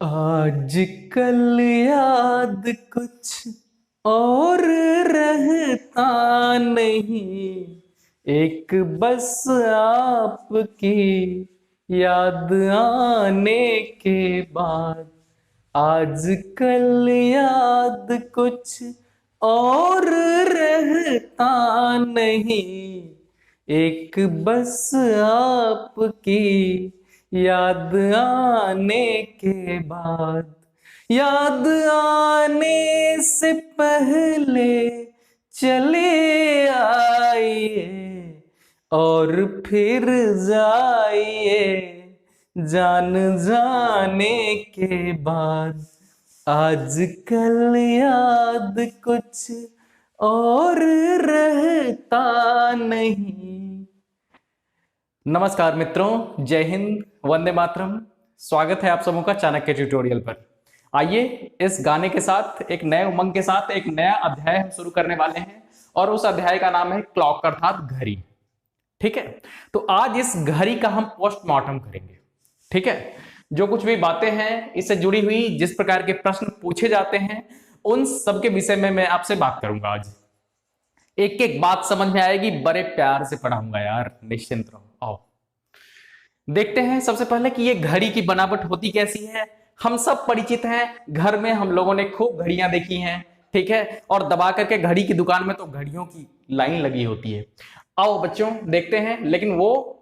आजकल याद कुछ और रहता नहीं, एक बस आपकी याद आने के बाद। आजकल याद कुछ और रहता नहीं, एक बस आपकी याद आने के बाद। याद आने से पहले चले आइए और फिर जाइए जान जाने के बाद। आजकल याद कुछ और रहता नहीं। नमस्कार मित्रों, जय हिंद, वंदे मातरम। स्वागत है आप सबों का चाणक्य ट्यूटोरियल पर। आइए इस गाने के साथ, एक नए उमंग के साथ एक नया अध्याय हम शुरू करने वाले हैं और उस अध्याय का नाम है क्लॉक अर्थात घड़ी। ठीक है, तो आज इस घड़ी का हम पोस्टमार्टम करेंगे। ठीक है, जो कुछ भी बातें हैं इससे जुड़ी हुई, जिस प्रकार के प्रश्न पूछे जाते हैं, उन सब के विषय में मैं आपसे बात करूंगा आज। एक एक बात समझ में आएगी, बड़े प्यार से पढ़ाऊंगा यार, निश्चिंत रहो। आओ देखते हैं सबसे पहले कि ये घड़ी की बनावट होती कैसी है। हम सब परिचित हैं, घर में हम लोगों ने खूब घड़ियां देखी हैं। ठीक है, और दबा करके घड़ी की दुकान में तो घड़ियों की लाइन लगी होती है। आओ बच्चों देखते हैं, लेकिन वो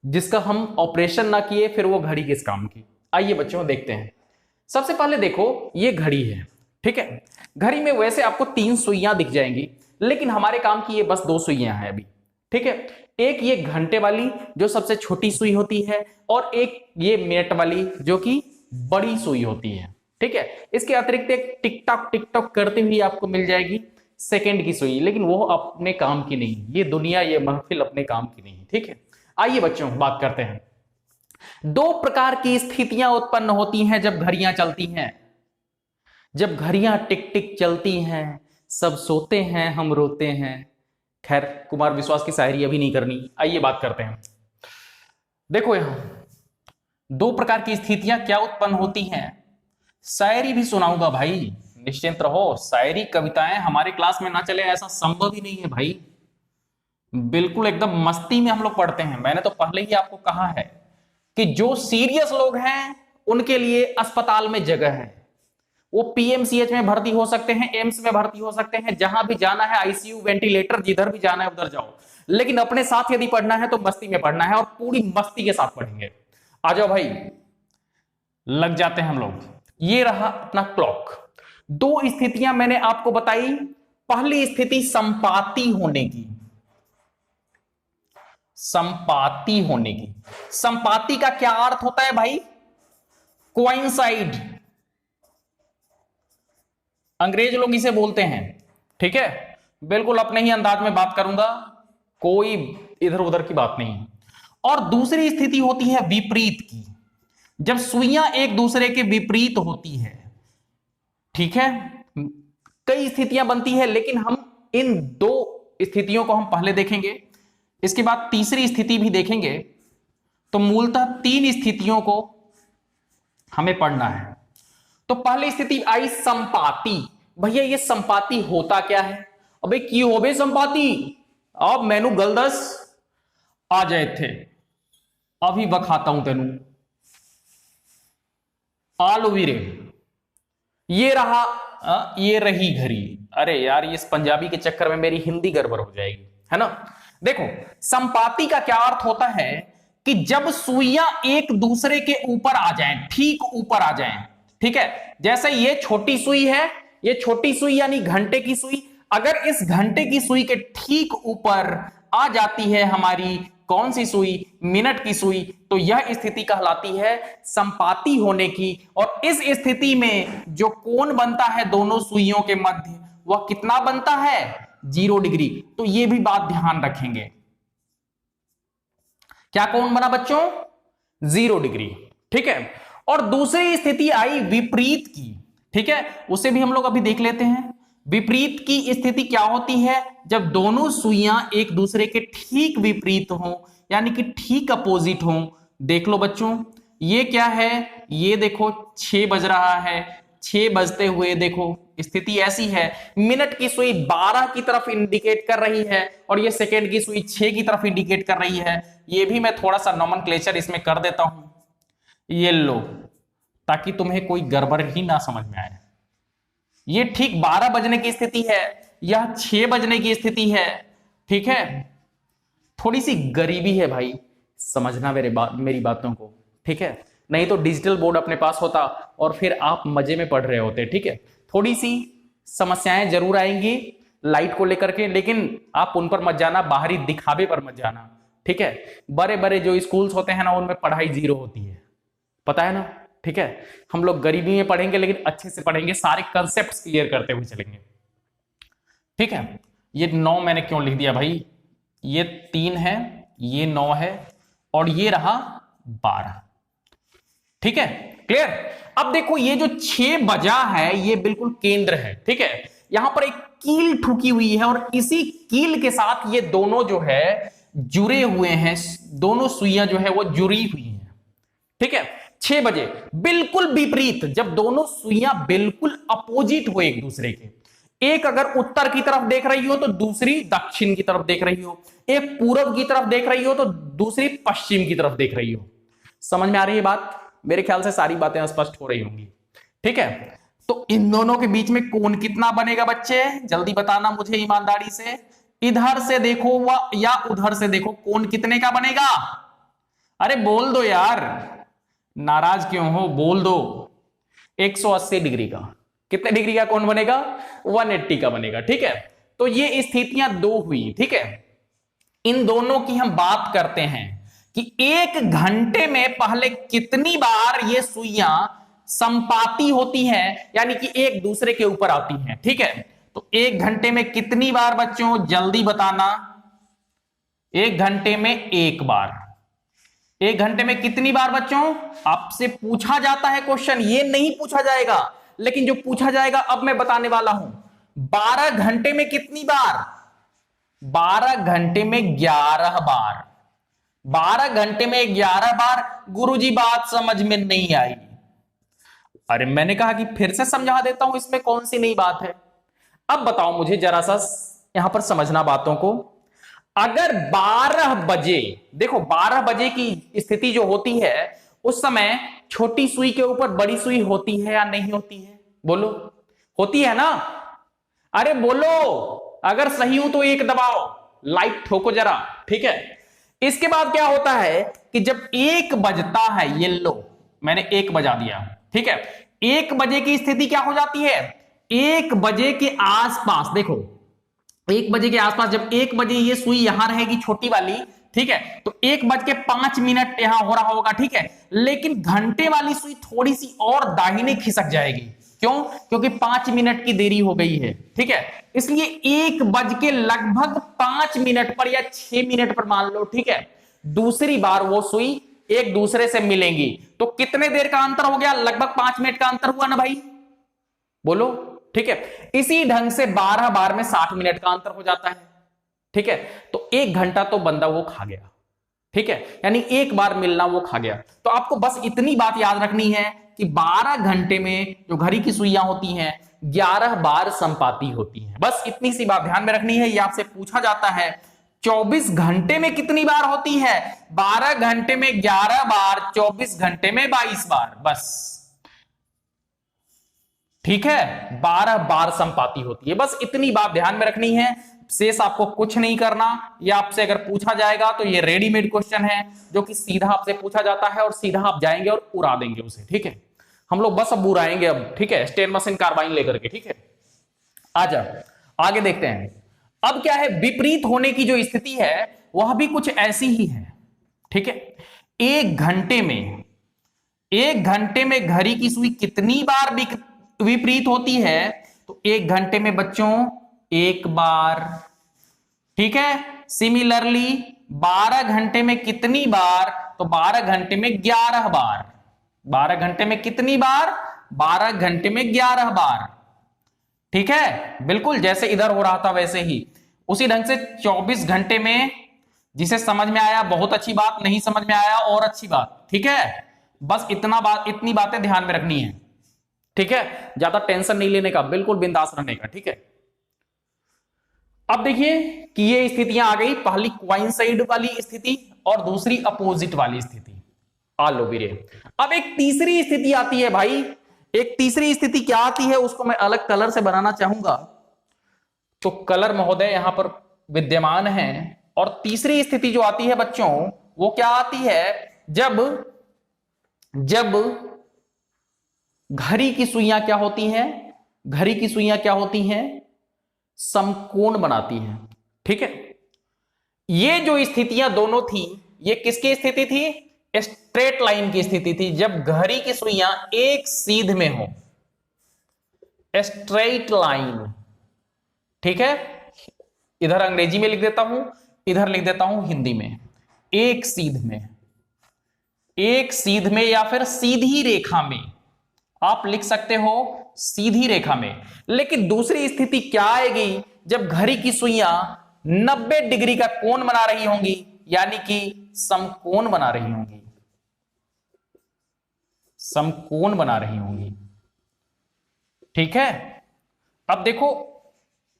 जिसका हम ऑपरेशन ना किए फिर वो घड़ी किस काम की। आइए बच्चों देखते हैं। सबसे पहले देखो ये घड़ी है। ठीक है, घड़ी में वैसे आपको 3 सुइयां दिख जाएंगी, लेकिन हमारे काम की ये बस 2 सुइयां हैं अभी। ठीक है, एक ये घंटे वाली जो सबसे छोटी सुई होती है, और एक ये मिनट वाली जो कि बड़ी सुई होती है। ठीक है, इसके अतिरिक्त एक टिक टॉक करती हुई आपको मिल जाएगी सेकंड की सुई, लेकिन वो अपने काम की नहीं। ये दुनिया, ये महफिल अपने काम की नहीं। ठीक है, आइए बच्चों बात करते हैं। 2 प्रकार की स्थितियां उत्पन्न होती हैं जब घड़ियां चलती हैं। जब घड़ियां टिक टिक चलती हैं, सब सोते हैं हम रोते हैं। खैर, कुमार विश्वास की शायरी अभी नहीं करनी, आइए बात करते हैं। देखो यहां 2 प्रकार की स्थितियां क्या उत्पन्न होती हैं। शायरी भी सुनाऊंगा भाई, निश्चिंत रहो। शायरी कविताएं हमारे क्लास में ना चले ऐसा संभव ही नहीं है भाई। बिल्कुल एकदम मस्ती में हम लोग पढ़ते हैं। मैंने तो पहले ही आपको कहा है कि जो सीरियस लोग हैं उनके लिए अस्पताल में जगह है। वो पीएमसीएच में भर्ती हो सकते हैं, एम्स में भर्ती हो सकते हैं, जहां भी जाना है, आईसीयू, वेंटिलेटर, जिधर भी जाना है उधर जाओ। लेकिन अपने साथ यदि पढ़ना है तो मस्ती में पढ़ना है, और पूरी मस्ती के साथ पढ़ेंगे। आ जाओ भाई, लग जाते हैं हम लोग। ये रहा अपना क्लॉक। 2 स्थितियां मैंने आपको बताई। पहली स्थिति संपाती होने की। संपाती होने की, संपाती का क्या अर्थ होता है भाई? कोइंसाइड, अंग्रेज लोग इसे बोलते हैं। ठीक है, बिल्कुल अपने ही अंदाज में बात करूंगा, कोई इधर उधर की बात नहीं। और दूसरी स्थिति होती है विपरीत की, जब सुइयां एक दूसरे के विपरीत होती है। ठीक है, कई स्थितियां बनती है, लेकिन हम इन 2 स्थितियों को हम पहले देखेंगे, इसके बाद तीसरी स्थिति भी देखेंगे। तो मूलतः 3 स्थितियों को हमें पढ़ना है। तो पहली स्थिति आई संपाती। भैया ये संपाती होता क्या है? अबे की हो बे संपाती, अब मैनू गलदस आ जाए थे, अभी बखाता हूं तेनू। आलो वीरे, ये रहा ये रही घड़ी। अरे यार, इस पंजाबी के चक्कर में मेरी हिंदी गड़बड़ हो जाएगी, है ना। देखो, संपाती का क्या अर्थ होता है कि जब सुइयां एक दूसरे के ऊपर आ जाएं, ठीक ऊपर आ जाएं। ठीक है, जैसे ये छोटी सुई है, ये छोटी सुई यानी घंटे की सुई, अगर इस घंटे की सुई के ठीक ऊपर आ जाती है हमारी कौन सी सुई? मिनट की सुई, तो यह स्थिति कहलाती है संपाती होने की। और इस स्थिति में जो कोण बनता है दोनों सुइयों के मध्य, वह कितना बनता है? 0 डिग्री। तो यह भी बात ध्यान रखेंगे। क्या कोण बना बच्चों? 0 डिग्री। ठीक है, और दूसरी स्थिति आई विपरीत की। ठीक है, उसे भी हम लोग अभी देख लेते हैं। विपरीत की स्थिति क्या होती है? जब दोनों सुइयां एक दूसरे के ठीक विपरीत हों, यानी कि ठीक अपोजिट हों। देख लो बच्चों, ये क्या है, ये देखो 6 बज रहा है, 6 बजते हुए देखो स्थिति ऐसी है, मिनट की सुई 12 की तरफ इंडिकेट कर रही है और ये सेकेंड की सुई 6 की तरफ इंडिकेट कर रही है। ये भी मैं थोड़ा सा नोमेनक्लेचर इसमें कर देता हूं, ये लो, ताकि तुम्हें कोई गड़बड़ ही ना समझ में आए। ये ठीक 12 बजने की स्थिति है, यह 6 बजने की स्थिति है, ठीक है। थोड़ी सी गरीबी है भाई, समझना मेरी बातों को, ठीक है। नहीं तो डिजिटल बोर्ड अपने पास होता और फिर आप मजे में पढ़ रहे होते, ठीक है। थोड़ी सी समस्याएं जरूर आएंगी लाइट को लेकर के, लेकिन आप उन पर मत जाना, बाहरी दिखावे पर मत जाना, ठीक है। बड़े बड़े जो स्कूल्स होते हैं ना, उनमें पढ़ाई 0 होती है, पता है ना, ठीक है। हम लोग गरीबी में पढ़ेंगे लेकिन अच्छे से पढ़ेंगे, सारे कंसेप्ट क्लियर करते हुए चलेंगे, ठीक है। ये 9 मैंने क्यों लिख दिया भाई, ये 3 है, ये 9 है और ये रहा 12, ठीक है, क्लियर। अब देखो ये जो 6 बजा है ये बिल्कुल केंद्र है, ठीक है। यहां पर एक कील ठुकी हुई है और इसी कील के साथ ये दोनों जो है जुड़े हुए हैं, दोनों सुइयां जो है वो जुड़ी हुई हैं, ठीक है। 6 बजे बिल्कुल विपरीत, जब दोनों सुइयां बिल्कुल अपोजिट हो एक दूसरे के, एक अगर उत्तर की तरफ देख रही हो तो दूसरी दक्षिण की तरफ देख रही हो, एक पूरब की तरफ देख रही हो तो दूसरी पश्चिम की तरफ देख रही हो। समझ में आ रही है बात? मेरे ख्याल से सारी बातें स्पष्ट हो रही होंगी, ठीक है। तो इन दोनों के बीच में कोण कितना बनेगा बच्चे, जल्दी बताना मुझे ईमानदारी से। इधर से देखो या उधर से देखो, कोण कितने का बनेगा? अरे बोल दो यार, नाराज क्यों हो, बोल दो। 180 डिग्री का। कितने डिग्री का कोण बनेगा? 180 का बनेगा, ठीक है। तो ये स्थितियां 2 हुई, ठीक है। इन दोनों की हम बात करते हैं कि 1 घंटे में पहले कितनी बार ये सुइयां संपाती होती हैं, यानी कि एक दूसरे के ऊपर आती हैं, ठीक है। तो 1 घंटे में कितनी बार बच्चों, जल्दी बताना। 1 घंटे में 1 बार। 1 घंटे में कितनी बार बच्चों? आपसे पूछा जाता है क्वेश्चन, ये नहीं पूछा जाएगा, लेकिन जो पूछा जाएगा अब मैं बताने वाला हूं। 12 घंटे में कितनी बार? 12 घंटे में 11 बार। 12 घंटे में 11 बार। गुरुजी बात समझ में नहीं आई। अरे मैंने कहा कि फिर से समझा देता हूं, इसमें कौन सी नई बात है। अब बताओ मुझे जरा सा, यहां पर समझना बातों को। अगर 12 बजे, देखो 12 बजे की स्थिति जो होती है उस समय छोटी सुई के ऊपर बड़ी सुई होती है या नहीं होती है? बोलो, होती है ना? अरे बोलो, अगर सही हूं तो 1 दबाओ, लाइट ठोको जरा, ठीक है। इसके बाद क्या होता है कि जब 1 बजता है, ये लो मैंने 1 बजा दिया, ठीक है। 1 बजे की स्थिति क्या हो जाती है? 1 बजे के आसपास, देखो 1 बजे के आसपास, जब 1 बजे ये सुई यहां रहेगी छोटी वाली, ठीक है, तो 1:05 यहां हो रहा होगा, ठीक है। लेकिन घंटे वाली सुई थोड़ी सी और दाहिने खिसक जाएगी। क्यों? क्योंकि 5 मिनट की देरी हो गई है, ठीक है। इसलिए 1:05 पर या 6 मिनट पर मान लो, ठीक है, दूसरी बार वो सुई एक दूसरे से मिलेंगी। तो कितने देर का अंतर हो गया? लगभग 5 मिनट का अंतर हुआ ना भाई, बोलो, ठीक है। इसी ढंग से 12 बार में 60 मिनट का अंतर हो जाता है, ठीक है। तो 1 घंटा तो बंदा वो खा गया, ठीक है, यानी 1 बार मिलना वो खा गया। तो आपको बस इतनी बात याद रखनी है कि 12 घंटे में जो घड़ी की सुइयां होती हैं 11 बार संपाती होती हैं। बस इतनी सी बात ध्यान में रखनी है। ये आपसे पूछा जाता है 24 घंटे में कितनी बार होती है? 12 घंटे में 11 बार, 24 घंटे में 22 बार, बस, ठीक है। 12 बार संपाती होती है, बस इतनी बात ध्यान में रखनी है। शेष आपको कुछ नहीं करना। ये आपसे अगर पूछा जाएगा तो ये रेडीमेड क्वेश्चन है जो कि सीधा आपसे पूछा जाता है और सीधा आप जाएंगे और उड़ा देंगे उसे, ठीक है। हम लोग बस अब उड़ाएंगे अब, ठीक है, स्टेन मशीन कार्बाइन लेकर के, ठीक है। आजा आगे देखते हैं। अब क्या है, विपरीत होने की जो स्थिति है वह भी कुछ ऐसी ही है, ठीक है। 1 घंटे में घड़ी की सुई कितनी बार विपरीत होती है? तो 1 घंटे में बच्चों 1 बार, ठीक है। सिमिलरली 12 घंटे में कितनी बार? तो 12 घंटे में 11 बार। 12 घंटे में कितनी बार? 12 घंटे में 11 बार, ठीक है। बिल्कुल जैसे इधर हो रहा था वैसे ही। उसी ढंग से 24 घंटे में, जिसे समझ में आया बहुत अच्छी बात, नहीं समझ में आया और अच्छी बात, ठीक है। बस इतनी बातें ध्यान में रखनी है, ठीक है। ज्यादा टेंशन नहीं लेने का, बिल्कुल बिंदास रहने का, ठीक है। अब देखिए कि ये स्थितियां आ गई, पहली क्वाइंसाइड वाली स्थिति और दूसरी अपोजिट वाली स्थिति। आलो वीरे, अब एक तीसरी स्थिति आती है भाई। एक तीसरी स्थिति क्या आती है, उसको मैं अलग कलर से बनाना चाहूंगा, तो कलर महोदय यहां पर विद्यमान है। और तीसरी स्थिति जो आती है बच्चों, वो क्या आती है, जब जब घड़ी की सुइयां क्या होती हैं, घड़ी की सुइयां क्या होती हैं, समकोण बनाती हैं, ठीक है। ये जो स्थितियां दोनों थी, ये किसकी स्थिति थी, स्ट्रेट लाइन की स्थिति थी, जब घड़ी की सुइयां एक सीध में हो, स्ट्रेट लाइन, ठीक है। इधर अंग्रेजी में लिख देता हूं, इधर लिख देता हूं हिंदी में, एक सीध में, एक सीध में या फिर सीधी रेखा में, आप लिख सकते हो सीधी रेखा में। लेकिन दूसरी स्थिति क्या आएगी, जब घड़ी की सुइयां 90 डिग्री का कोण बना रही होंगी, यानी कि समकोण बना रही होंगी, समकोण बना रही होंगी, ठीक है। अब देखो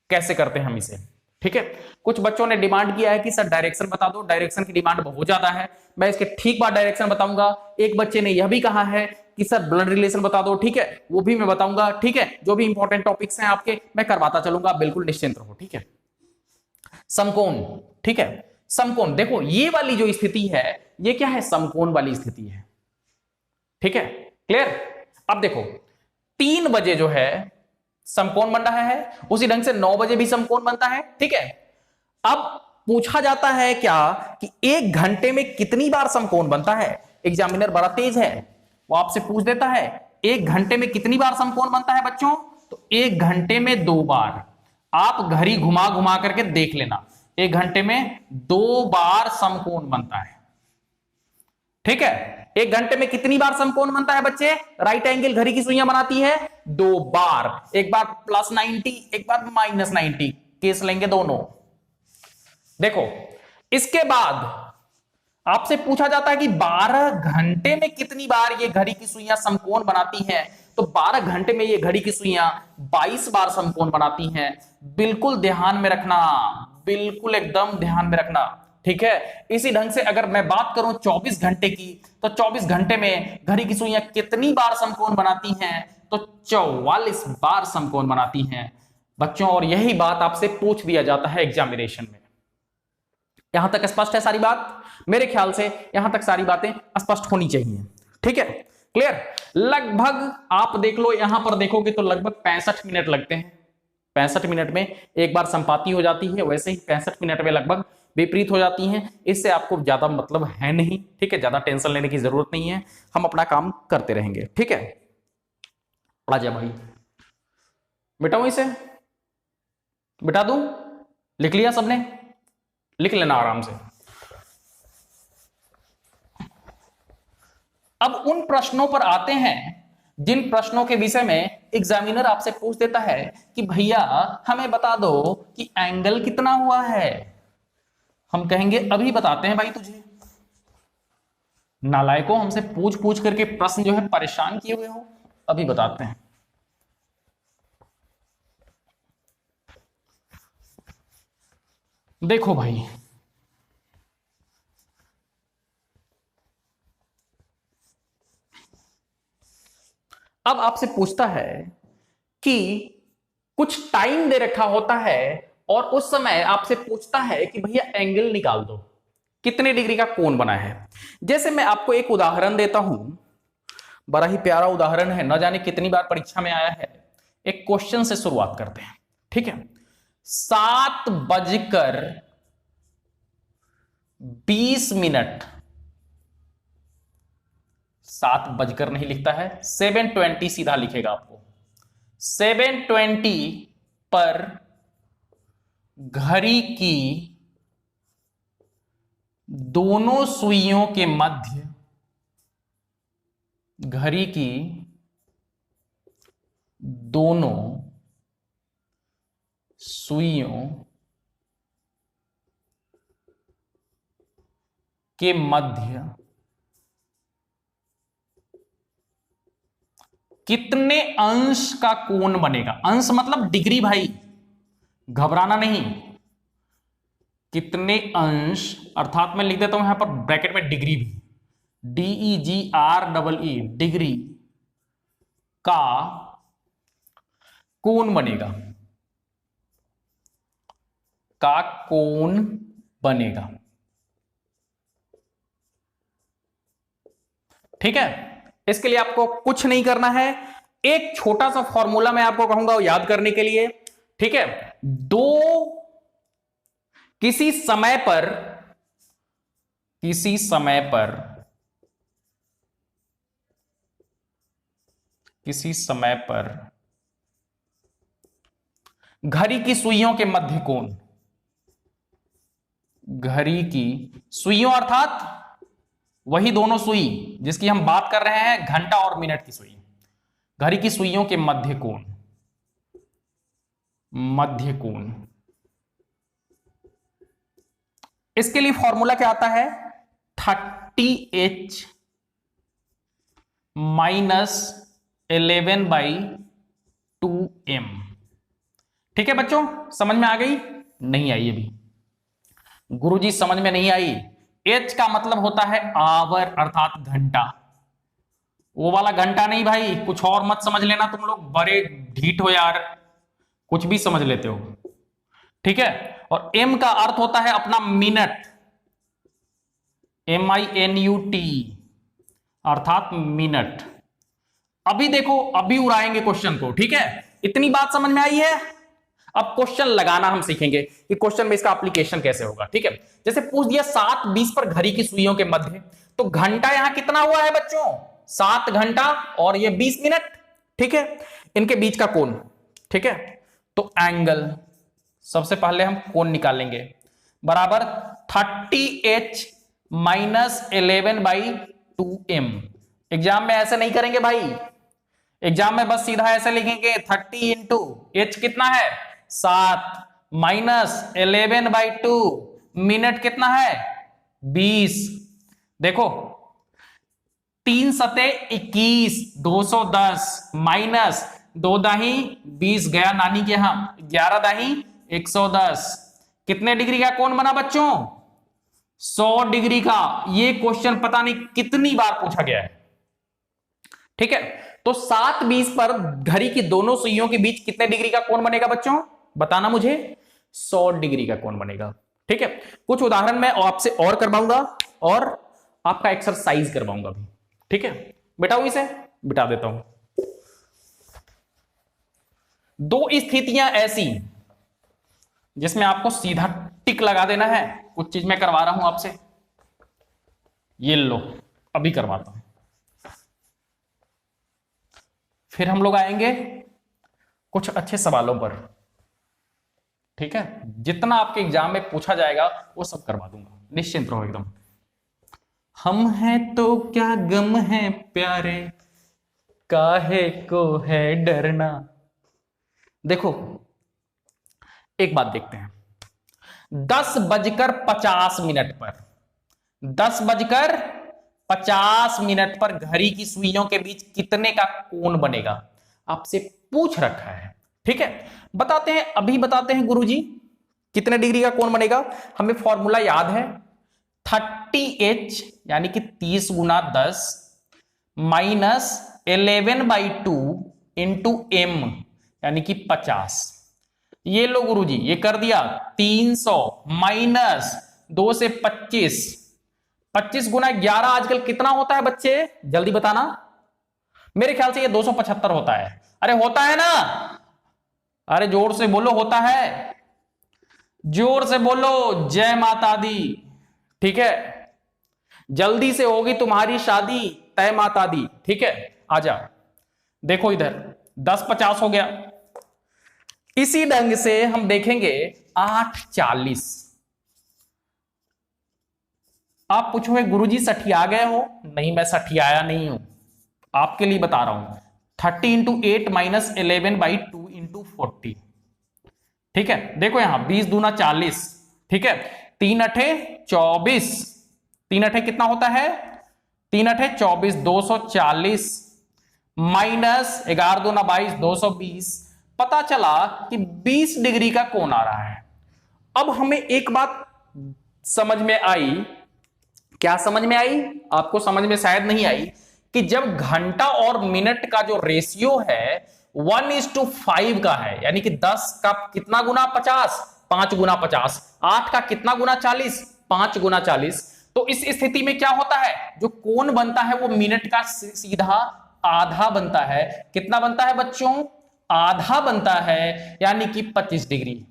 कैसे करते हैं हम इसे, ठीक है। कुछ बच्चों ने डिमांड किया है कि सर डायरेक्शन बता दो, डायरेक्शन की डिमांड बहुत ज्यादा है, मैं इसके ठीक बाद डायरेक्शन बताऊंगा। एक बच्चे ने यह भी कहा है कि सर ब्लड रिलेशन बता दो, ठीक है, वो भी मैं बताऊंगा, ठीक है। जो भी इंपॉर्टेंट टॉपिक्स हैं आपके, मैं करवाता चलूंगा, बिल्कुल निश्चिंत रहो, ठीक है। समकोण, ठीक है, समकोण, देखो ये वाली जो स्थिति है, ये क्या है, समकोण वाली स्थिति है, ठीक है, क्लियर। अब देखो 3 बजे जो है समकोण बन रहा है, उसी ढंग से 9 बजे भी समकोण बनता है, ठीक है। अब पूछा जाता है क्या कि 1 घंटे में कितनी बार समकोण बनता है। एग्जामिनर बड़ा तेज है, वो आपसे पूछ देता है 1 घंटे में कितनी बार समकोण बनता है बच्चों, तो 1 घंटे में 2 बार। आप घड़ी घुमा घुमा करके देख लेना, 1 घंटे में 2 बार समकोण बनता है, ठीक है। 1 घंटे में कितनी बार समकोण बनता है बच्चे, राइट एंगल घड़ी की सुइयां बनाती है 2 बार, एक बार +90, एक बार -90, केस लेंगे दोनों। देखो इसके बाद आपसे पूछा जाता है कि 12 घंटे में कितनी बार ये घड़ी की सुइयां समकोण बनाती हैं, तो 12 घंटे में ये घड़ी की सुइयां 22 बार समकोण बनाती हैं। बिल्कुल ध्यान में रखना, बिल्कुल एकदम ध्यान में रखना, ठीक है। इसी ढंग से अगर मैं बात करूं 24 घंटे की, तो 24 घंटे में घड़ी की सुइयां कितनी बार समकोण बनाती हैं, तो 44 बार समकोण बनाती हैं बच्चों। और यही बात आपसे पूछ दिया जाता है एग्जामिनेशन में। यहां तक स्पष्ट है सारी बात, मेरे ख्याल से यहां तक सारी बातें स्पष्ट होनी चाहिए, ठीक है, क्लियर। लगभग आप देख लो, यहां पर देखोगे तो लगभग 65 मिनट लगते हैं। 65 मिनट में एक बार संपाती हो जाती है, वैसे ही 65 मिनट में लगभग विपरीत हो जाती हैं। इससे आपको ज्यादा मतलब है नहीं, ठीक है, ज्यादा टेंशन लेने की जरूरत नहीं है, हम अपना काम करते रहेंगे, ठीक है। आजा भाई, मिटाऊं इसे, मिटा दूं, लिख लिया सबने, लिख लेना आराम से। अब उन प्रश्नों पर आते हैं जिन प्रश्नों के विषय में एग्जामिनर आपसे पूछ देता है कि भैया हमें बता दो कि एंगल कितना हुआ है। हम कहेंगे अभी बताते हैं भाई तुझे। नालायकों, हमसे पूछ पूछ करके प्रश्न जो है परेशान किए हुए हो, अभी बताते हैं। देखो भाई, अब आपसे पूछता है कि कुछ टाइम दे रखा होता है और उस समय आपसे पूछता है कि भैया एंगल निकाल दो, कितने डिग्री का कोण बना है। जैसे मैं आपको एक उदाहरण देता हूं, बड़ा ही प्यारा उदाहरण है, न जाने कितनी बार परीक्षा में आया है। एक क्वेश्चन से शुरुआत करते हैं, ठीक है। 7:20, 7 बजकर नहीं लिखता है, 7:20 सीधा लिखेगा आपको। 7:20 पर घड़ी की दोनों सुइयों के मध्य, घड़ी की दोनों सुइयों के मध्य कितने अंश का कोण बनेगा। अंश मतलब डिग्री भाई, घबराना नहीं। कितने अंश, अर्थात मैं लिख देता हूं यहां पर ब्रैकेट में डिग्री भी, DEGREE, डिग्री का कोण बनेगा, का कोण बनेगा। ठीक है, इसके लिए आपको कुछ नहीं करना है, एक छोटा सा फॉर्मूला मैं आपको कहूंगा याद करने के लिए। ठीक है, किसी समय पर घड़ी की सुइयों के मध्य कोण, घड़ी की सुइयों अर्थात वही दोनों सुई जिसकी हम बात कर रहे हैं, घंटा और मिनट की सुई, घड़ी की सुइयों के मध्य कोण, इसके लिए फॉर्मूला क्या आता है, 30H माइनस 11/2m। ठीक है बच्चों, समझ में आ गई? नहीं आई अभी? गुरुजी समझ में नहीं आई। H का मतलब होता है आवर अर्थात घंटा, वो वाला घंटा नहीं भाई, कुछ और मत समझ लेना तुम लोग, बड़े ढीठ हो यार, कुछ भी समझ लेते हो। ठीक है, और M का अर्थ होता है अपना मिनट, MINUT अर्थात मिनट। अभी देखो, अभी उड़ाएंगे क्वेश्चन को। ठीक है, इतनी बात समझ में आई है? अब क्वेश्चन लगाना हम सीखेंगे कि क्वेश्चन में इसका एप्लीकेशन कैसे होगा। ठीक है, जैसे पूछ दिया 7:20 पर घड़ी की सुइयों के मध्य, तो घंटा यहां कितना हुआ है बच्चों, 7 घंटा और ये 20 मिनट। ठीक है, इनके बीच का कोण। ठीक है, तो एंगल, सबसे पहले हम कोण निकालेंगे, बराबर 30H माइनस 11/2m। एग्जाम में ऐसे नहीं करेंगे भाई, एग्जाम में बस सीधा ऐसे लिखेंगे 30 इंटू H कितना है 7 माइनस 11/2, मिनट कितना है 20। देखो 3 सते 21, 210 माइनस 2 दाही 20, गया नानी के यहां, 11 दाही 110, कितने डिग्री का कोण बना बच्चों, 100 डिग्री का। ये क्वेश्चन पता नहीं कितनी बार पूछा गया है। ठीक है, तो 7:20 पर घड़ी की दोनों सुइयों के बीच कितने डिग्री का कोण बनेगा बच्चों, बताना मुझे, 100 डिग्री का कोण बनेगा। ठीक है, कुछ उदाहरण मैं आपसे और करवाऊंगा और आपका एक्सरसाइज करवाऊंगा भी। ठीक है, बिठाओ इसे, बिठा देता हूं। दो स्थितियां ऐसी जिसमें आपको सीधा टिक लगा देना है, कुछ चीज मैं करवा रहा हूं आपसे, ये लो अभी करवाता हूं, फिर हम लोग आएंगे कुछ अच्छे सवालों पर। ठीक है, जितना आपके एग्जाम में पूछा जाएगा वो सब करवा दूंगा, निश्चिंत रहो एकदम। हम हैं तो क्या गम है प्यारे, काहे को है डरना। देखो एक बात देखते हैं, 10:50 पर, 10:50 पर घड़ी की सुइयों के बीच कितने का कोण बनेगा, आपसे पूछ रखा है। ठीक है, बताते हैं, अभी बताते हैं गुरुजी कितने डिग्री का कोण बनेगा। हमें फॉर्मूला याद है, 30H यानी कि 30 गुना 10 माइनस 11/2 इंटू m यानी कि 50। ये लो गुरुजी, ये कर दिया, 300 माइनस 2 से 25, 25 गुना 11 आजकल कितना होता है बच्चे, जल्दी बताना। मेरे ख्याल से ये 275 होता है। अरे होता है ना, अरे जोर से बोलो, होता है, जोर से बोलो, जय माता दी। ठीक है, जल्दी से होगी तुम्हारी शादी, तय माता दी। ठीक है, आजा, देखो इधर 10:50 हो गया। इसी ढंग से हम देखेंगे 8:40। आप पूछोगे गुरुजी सठिया गए हो, नहीं मैं सठियाया नहीं हूं, आपके लिए बता रहा हूं। 30 इंटू 8 माइनस 11/2 इंटू 40। ठीक है, देखो यहां 20 दूना 40। ठीक है, 3 अठे 24, 3 अठे कितना होता है, 3 अठे 24, 240 माइनस 11 दूना 22, 220। पता चला कि 20 डिग्री का कोण आ रहा है। अब हमें एक बात समझ में आई, क्या समझ में आई? आपको समझ में शायद नहीं आई कि जब घंटा और मिनट का जो रेशियो है 1:5 का है, यानी कि 10 का कितना गुना 50, 5 गुना 50, 8 का कितना गुना 40, 5 गुना 40। तो इस स्थिति में क्या होता है, जो कोण बनता है वो मिनट का सीधा आधा बनता है। कितना बनता है बच्चों? आधा बनता है, यानी कि 25 डिग्री।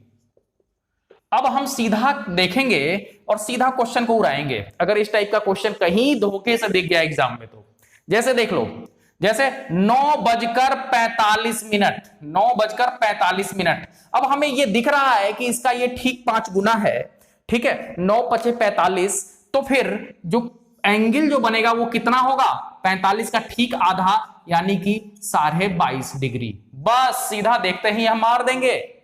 अब हम सीधा देखेंगे और सीधा क्वेश्चन को उड़ाएंगे। अगर इस टाइप का क्वेश्चन कहीं धोखे से दिख गया एग्जाम में तो जैसे देख लो, जैसे 9:45, 9:45। अब हमें यह दिख रहा है कि इसका ये ठीक 5 गुना है, ठीक है, 9×5 = 45। तो फिर जो एंगल जो बनेगा वो कितना होगा? 45 का ठीक आधा, यानी कि 22.5 डिग्री। बस सीधा देखते ही हम मार देंगे।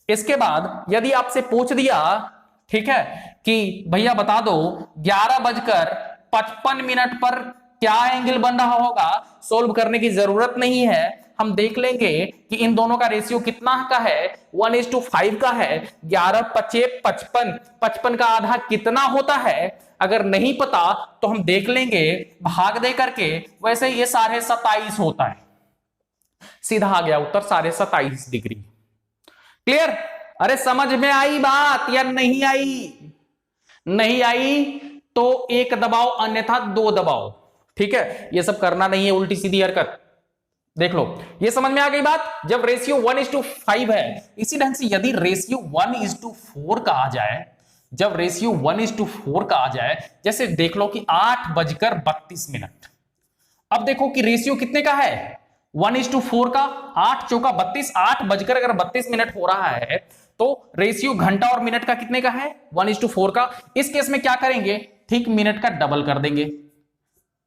इसके बाद यदि आपसे पूछ दिया, ठीक है, कि भैया बता दो 11:55 पर क्या एंगल बन रहा होगा, सोल्व करने की जरूरत नहीं है, हम देख लेंगे कि इन दोनों का रेशियो कितना का है, 1:5 का है। 11×5 = 55, 55 का आधा कितना होता है अगर नहीं पता तो हम देख लेंगे भाग दे करके। वैसे ये 27.5 होता है। सीधा आ गया उत्तर 27.5 डिग्री। क्लियर? अरे समझ में आई बात या नहीं आई? नहीं आई तो एक दबाओ, अन्यथा 2 दबाओ। ठीक है, ये सब करना नहीं है उल्टी सीधी हरकत। देख लो, ये समझ में आ गई बात। जब रेशियो 1:5 है, इसी ढंग से यदि रेशियो 1:4 का आ जाए, जब रेशियो 1:4 का आ जाए, जैसे देख लो कि 8:32। अब देखो कि रेशियो कितने का है, 1:4 का। 8 चौका 32, 8:32 हो रहा है, तो रेशियो घंटा और मिनट का कितने का है, 1:4 का। इस केस में क्या करेंगे, ठीक मिनट का डबल कर देंगे,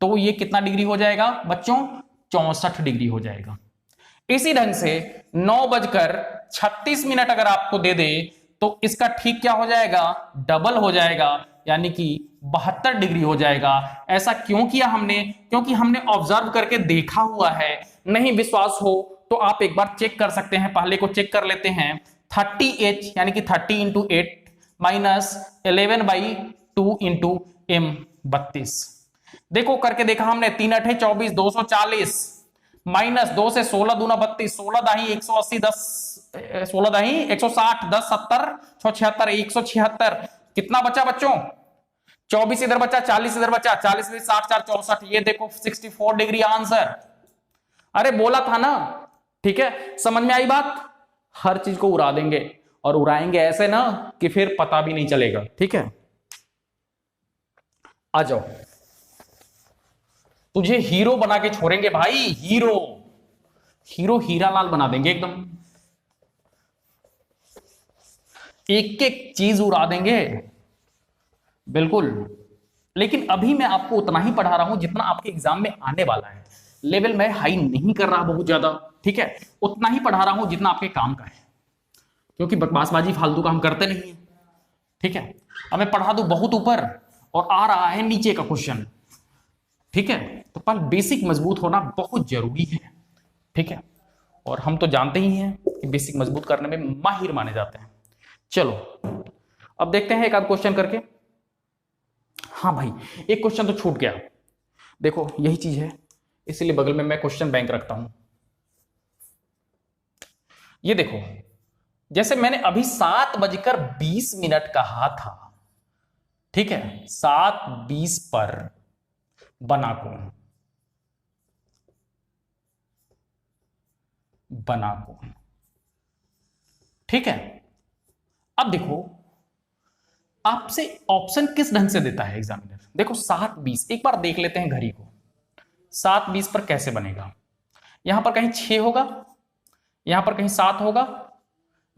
तो ये कितना डिग्री हो जाएगा बच्चों, 64 डिग्री हो जाएगा। इसी ढंग से 9:36 अगर आपको दे दे तो इसका ठीक क्या हो जाएगा, डबल हो जाएगा, यानी कि 72 डिग्री हो जाएगा। ऐसा क्यों किया हमने? क्योंकि हमने ऑब्जर्व करके देखा हुआ है। नहीं विश्वास हो तो आप एक बार चेक कर सकते हैं, पहले को चेक कर लेते हैं। 30h यानी कि 30 × 8 - 11/2 × m 32। देखो करके देखा हमने, 3 × 8 = 24, 240 माइनस 2 से 16 दूना 32, 16 दाही 180, 16 दाही 160, 10 70 76, 176। कितना बचा बच्चों, 24 इधर बचा, 40 इधर बचा, 40 में 60 4 64। ये देखो 64 डिग्री आंसर। अरे बोला था ना। ठीक है, समझ में आई बात। हर चीज को उड़ा देंगे और उड़ाएंगे ऐसे ना कि फिर पता भी नहीं चलेगा। ठीक है, आ जाओ, तुझे हीरो बना के छोड़ेंगे भाई। हीरो हीरो हीरालाल बना देंगे एकदम, एक एक चीज उड़ा देंगे बिल्कुल। लेकिन अभी मैं आपको उतना ही पढ़ा रहा हूं जितना आपके एग्जाम में आने वाला है। लेवल मैं हाई नहीं कर रहा बहुत ज्यादा, ठीक है, उतना ही पढ़ा रहा हूं जितना आपके काम का है, क्योंकि बकवासबाजी फालतू का हम करते नहीं है। ठीक है, अब मैं पढ़ा दूं बहुत ऊपर और आ रहा है नीचे का क्वेश्चन। ठीक है, तो पहले बेसिक मजबूत होना बहुत जरूरी है। ठीक है, और हम तो जानते ही हैं कि बेसिक मजबूत करने में माहिर माने जाते हैं। चलो अब देखते हैं एक आध क्वेश्चन करके। हाँ भाई, एक क्वेश्चन तो छूट गया। देखो यही चीज है, इसीलिए बगल में मैं क्वेश्चन बैंक रखता हूं। ये देखो, जैसे मैंने अभी 7:20 कहा था, ठीक है, 7:20 पर बना कोण, बना कोण। ठीक है, अब देखो आपसे ऑप्शन किस ढंग से देता है एग्जामिनर। देखो 7:20, एक बार देख लेते हैं घड़ी को। 7:20 पर कैसे बनेगा, यहां पर कहीं 6 होगा, यहां पर कहीं 7 होगा,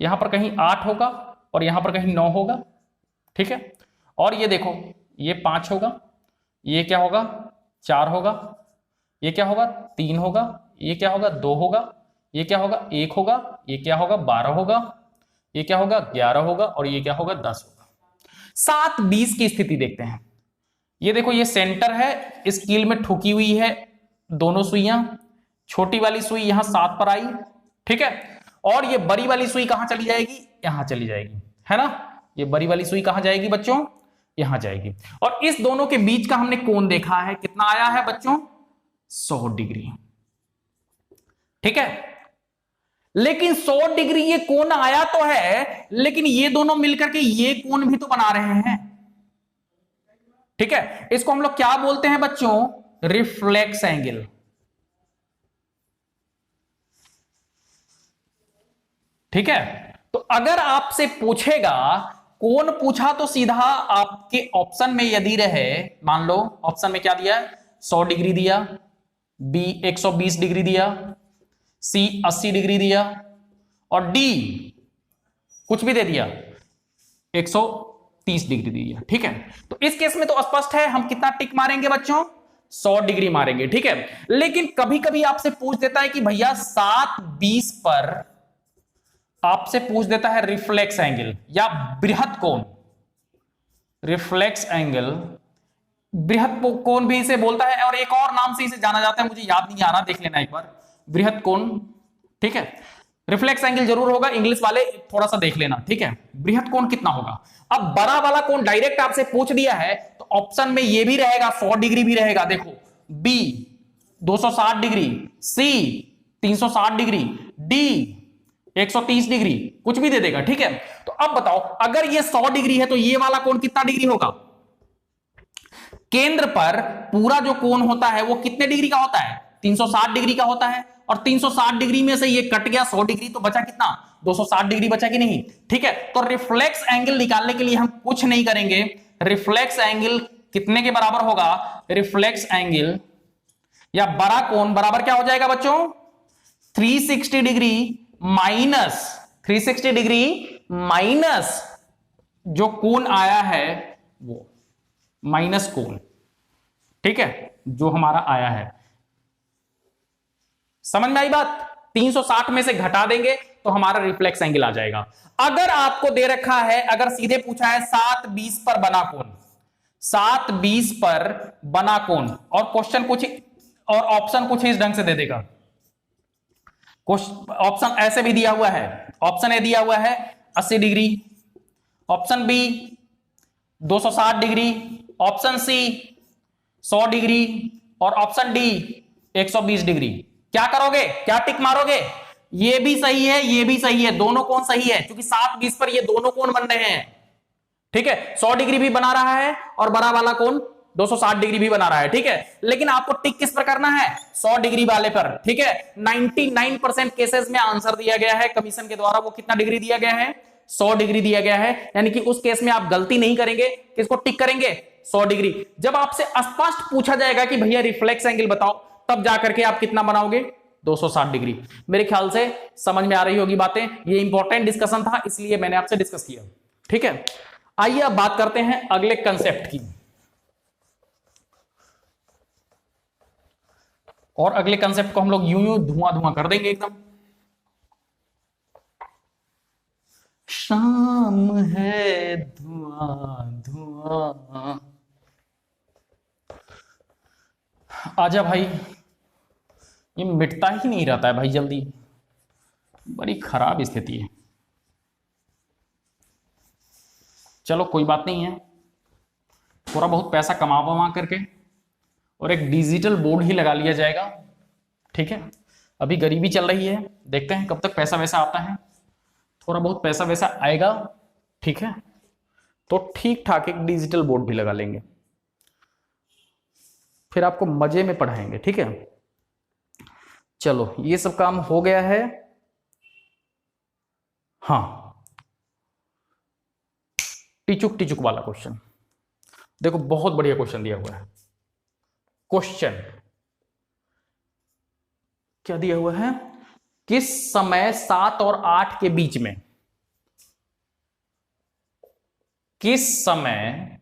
यहां पर कहीं 8 होगा और यहां पर कहीं 9 होगा। ठीक है, और ये देखो ये 5 होगा, ये क्या होगा 4 होगा, ये क्या होगा 3 होगा, ये क्या होगा 2 होगा, ये क्या होगा 1 होगा, ये क्या होगा 12 होगा, ये क्या होगा 11 होगा और ये क्या होगा 10 होगा। 7:20 की स्थिति देखते हैं। ये देखो ये सेंटर है, इस कील में ठुकी हुई है दोनों सुइयां, छोटी वाली सुई यहां 7 पर आई, ठीक है, और ये बड़ी वाली सुई कहां चली जाएगी, यहां चली जाएगी, है ना। ये बड़ी वाली सुई कहां जाएगी बच्चों, यहां जाएगी। और इस दोनों के बीच का हमने कोण देखा है, कितना आया है बच्चों, 100 डिग्री, ठीक है। लेकिन 100 डिग्री ये कोण आया तो है, लेकिन ये दोनों मिलकर के ये कोण भी तो बना रहे हैं, ठीक है। इसको हम लोग क्या बोलते हैं बच्चों, रिफ्लेक्स एंगल। ठीक है, तो अगर आपसे पूछेगा, कोण पूछा तो सीधा आपके ऑप्शन में यदि रहे, मान लो ऑप्शन में क्या दिया, 100 डिग्री दिया, बी 120 डिग्री दिया, सी 80 डिग्री दिया, और डी कुछ भी दे दिया 130 डिग्री दिया, ठीक है। तो इस केस में तो स्पष्ट है हम कितना टिक मारेंगे बच्चों, 100 डिग्री मारेंगे, ठीक है। लेकिन कभी कभी आपसे पूछ देता है कि भैया 7:20 पर आपसे पूछ देता है रिफ्लेक्स एंगल या बृहत कोण, रिफ्लेक्स एंगल, बृहत कोण भी इसे बोलता है, और एक और नाम से इसे जाना जाता है, मुझे याद नहीं आ रहा, देख लेना एक बार, बृहत कोण, ठीक है। रिफ्लेक्स एंगल जरूर होगा, इंग्लिश वाले थोड़ा सा देख लेना, ठीक है। बृहत कोण कितना होगा, अब बड़ा वाला कोण डायरेक्ट आपसे पूछ दिया है, तो ऑप्शन में ये भी रहेगा, 100 डिग्री भी रहेगा, देखो बी 260 डिग्री, सी 360 डिग्री, डी 130 डिग्री, कुछ भी दे देगा, ठीक है। तो अब बताओ, अगर ये 100 डिग्री है तो ये वाला कोण कितना डिग्री होगा, केंद्र पर पूरा जो कोण होता है वो कितने डिग्री का होता है, 360 डिग्री का होता है, और 360 डिग्री में से ये कट गया 100 डिग्री, तो बचा कितना, 260 डिग्री बचा कि नहीं, ठीक है। तो रिफ्लेक्स एंगल निकालने के लिए हम कुछ नहीं करेंगे, रिफ्लेक्स एंगल कितने के बराबर होगा, रिफ्लेक्स एंगल या बड़ा कोण बराबर क्या हो जाएगा बच्चों, 360 डिग्री माइनस 360 डिग्री माइनस जो कोण आया है वो माइनस कोण, ठीक है, जो हमारा आया है। समझ में आई बात, 360 में से घटा देंगे तो हमारा रिफ्लेक्स एंगल आ जाएगा। अगर आपको दे रखा है, अगर सीधे पूछा है 7:20 पर बना कोण, 7:20 पर बना कोण, और क्वेश्चन कुछ और ऑप्शन कुछ इस ढंग से दे देगा, ऑप्शन ऐसे भी दिया हुआ है, ऑप्शन ए दिया हुआ है 80 degree, option B 260 degree, option C 100 degree, और ऑप्शन डी 120 डिग्री। क्या करोगे, क्या टिक मारोगे, ये भी सही है, ये भी सही है, दोनों कोण सही है, क्योंकि 7:20 पर ये दोनों कोण बन रहे हैं, ठीक है। 100 डिग्री भी बना रहा है और बड़ा वाला कोण 260 डिग्री भी बना रहा है, ठीक है। लेकिन आपको टिक किस पर करना है, 100 डिग्री वाले पर, ठीक है। 99% केसेस में आंसर दिया गया है कमीशन के द्वारा, वो कितना डिग्री दिया गया है, 100 डिग्री दिया गया है, यानी कि उस केस में आप गलती नहीं करेंगे, किसको टिक करेंगे, 100 डिग्री। जब आपसे स्पष्ट पूछा जाएगा कि भैया रिफ्लेक्स एंगल बताओ, तब जाकर के आप कितना बनाओगे, 260 डिग्री। मेरे ख्याल से समझ में आ रही होगी बातें, ये इंपॉर्टेंट डिस्कशन था इसलिए मैंने आपसे डिस्कस किया, ठीक है। आइए अब बात करते हैं अगले कंसेप्ट की, और अगले कंसेप्ट को हम लोग यूं यूं धुआं धुआं कर देंगे एकदम। शाम है धुआं धुआं, आजा भाई, ये मिटता ही नहीं रहता है भाई जल्दी, बड़ी खराब स्थिति है। चलो कोई बात नहीं है, थोड़ा बहुत पैसा कमा करके और एक डिजिटल बोर्ड ही लगा लिया जाएगा, ठीक है। अभी गरीबी चल रही है, देखते हैं कब तक पैसा वैसा आता है, थोड़ा बहुत पैसा वैसा आएगा, ठीक है, तो ठीक ठाक एक डिजिटल बोर्ड भी लगा लेंगे, फिर आपको मजे में पढ़ाएंगे, ठीक है। चलो ये सब काम हो गया है। हाँ, टिचुक टिचुक वाला क्वेश्चन देखो, बहुत बढ़िया क्वेश्चन दिया हुआ है। क्वेश्चन क्या दिया हुआ है, किस समय 7 और 8 के बीच में, किस समय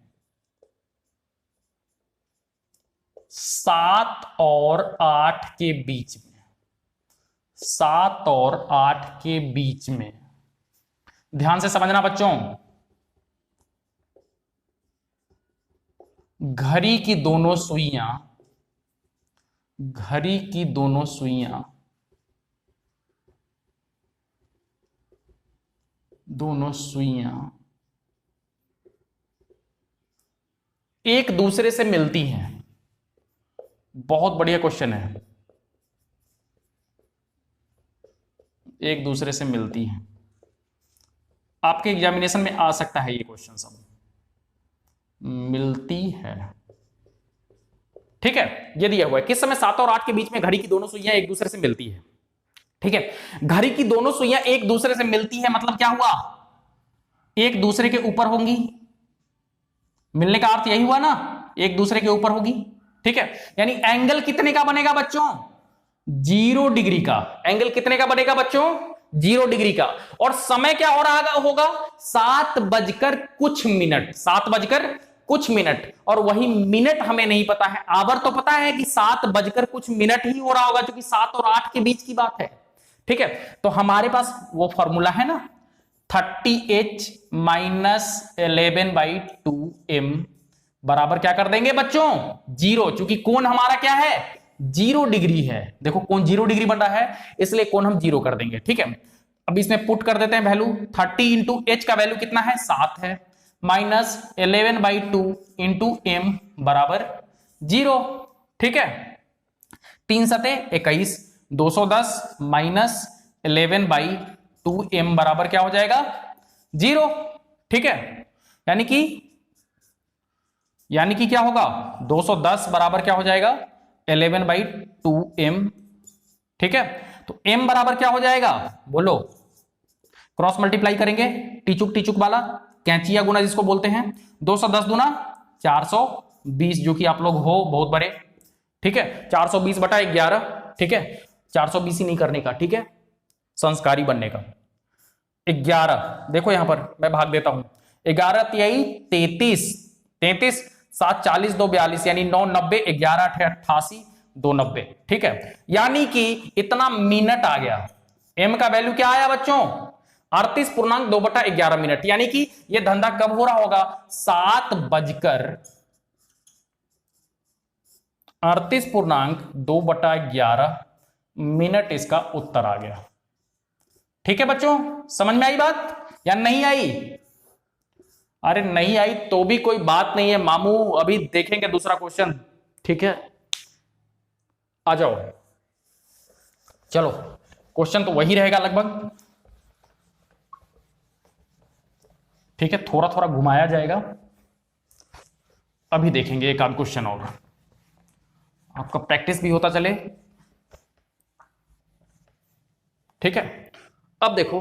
7 और 8 के बीच में, 7 और 8 के बीच में, ध्यान से समझना बच्चों, घड़ी की दोनों सुइयां घड़ी की दोनों सुइयां एक दूसरे से मिलती हैं। बहुत बढ़िया क्वेश्चन है। एक दूसरे से मिलती हैं, आपके एग्जामिनेशन में आ सकता है ये क्वेश्चन सब। मिलती है, ठीक है, ये दिया हुआ है किस समय 7 और 8 के बीच में घड़ी की दोनों सुइयां एक दूसरे से मिलती है। ठीक है, घड़ी की दोनों सुइयां एक दूसरे से मिलती है मतलब क्या हुआ, एक दूसरे के ऊपर होंगी। मिलने का अर्थ यही हुआ ना, एक दूसरे के ऊपर होगी। ठीक है, यानी एंगल कितने का बनेगा बच्चों, 0 डिग्री का। एंगल कितने का बनेगा बच्चों, 0 डिग्री का। और समय क्या हो रहा होगा, 7 बजकर कुछ मिनट, 7 बजकर कुछ मिनट। और वही मिनट हमें नहीं पता है, आवर तो पता है कि 7 बजकर कुछ मिनट ही हो रहा होगा, क्योंकि 7 और 8 के बीच की बात है। ठीक है, तो हमारे पास वो फॉर्मूला है ना, 30h - 11/2m बराबर क्या कर देंगे बच्चों, 0। चूंकि कोण हमारा क्या है, 0 डिग्री है। देखो कोण 0 डिग्री बन रहा है, इसलिए कोण हम 0 कर देंगे। ठीक है, अब इसमें पुट कर देते हैं वैल्यू। 30 इंटू एच का वैल्यू कितना है, 7 है, माइनस 11/2 इंटू एम बराबर 0। ठीक है, 3 सते 21, 210 माइनस 11/2m बराबर क्या हो जाएगा, 0। ठीक है, यानी कि क्या होगा, 210 बराबर क्या हो जाएगा, 11/2m। ठीक है, तो m बराबर क्या हो जाएगा, बोलो, क्रॉस मल्टीप्लाई करेंगे, टीचुक वाला, कैंचिया गुना जिसको बोलते हैं। 210 दूना 420, जो कि आप लोग हो बहुत बड़े। ठीक है, 420/11। ठीक है, 420 ही नहीं करने का, ठीक है, संस्कारी बनने का। 11 देखो यहां पर मैं भाग देता हूं, 11 तिहाई 33, 33 7 40 2 42, यानी 9 90, 11 8 88 2 90। ठीक है, यानी कि इतना मिनट आ गया। m का वैल्यू क्या आया बच्चों, 38.2/11 मिनट। यानी कि यह धंधा कब हो रहा होगा, 7 बजकर 38.2/11 मिनट इसका उत्तर आ गया। ठीक है बच्चों, समझ में आई बात या नहीं आई? अरे नहीं आई तो भी कोई बात नहीं है मामू, अभी देखेंगे दूसरा क्वेश्चन। ठीक है, आ जाओ, चलो क्वेश्चन तो वही रहेगा लगभग। ठीक है, थोड़ा थोड़ा घुमाया जाएगा। अभी देखेंगे एक आध क्वेश्चन और, आपका प्रैक्टिस भी होता चले। ठीक है, अब देखो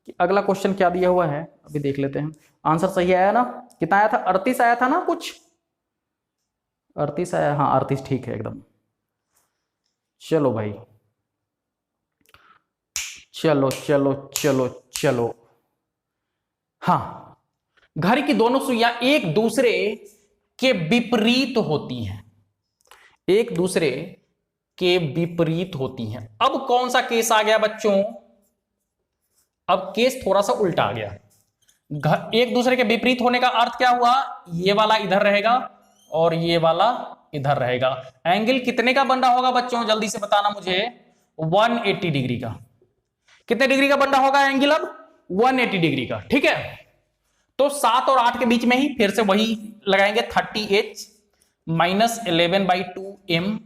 कि अगला क्वेश्चन क्या दिया हुआ है, अभी देख लेते हैं। आंसर सही आया ना, कितना आया था, 38 आया था ना, कुछ 38 आया, हाँ 38 ठीक है एकदम। चलो भाई, चलो चलो चलो चलो। हाँ, घड़ी की दोनों सुइयां एक दूसरे के विपरीत होती हैं, एक दूसरे के विपरीत होती हैं। अब कौन सा केस आ गया बच्चों, अब केस थोड़ा सा उल्टा आ गया। एक दूसरे के विपरीत होने का अर्थ क्या हुआ, ये वाला इधर रहेगा और ये वाला इधर रहेगा। एंगल कितने का बन रहा होगा बच्चों, जल्दी से बताना मुझे, 180 डिग्री का। कितने डिग्री का बन रहा होगा एंगल अब, 180 डिग्री का। ठीक है, तो 7 और 8 के बीच में ही फिर से वही लगाएंगे, 30h - 11/2m।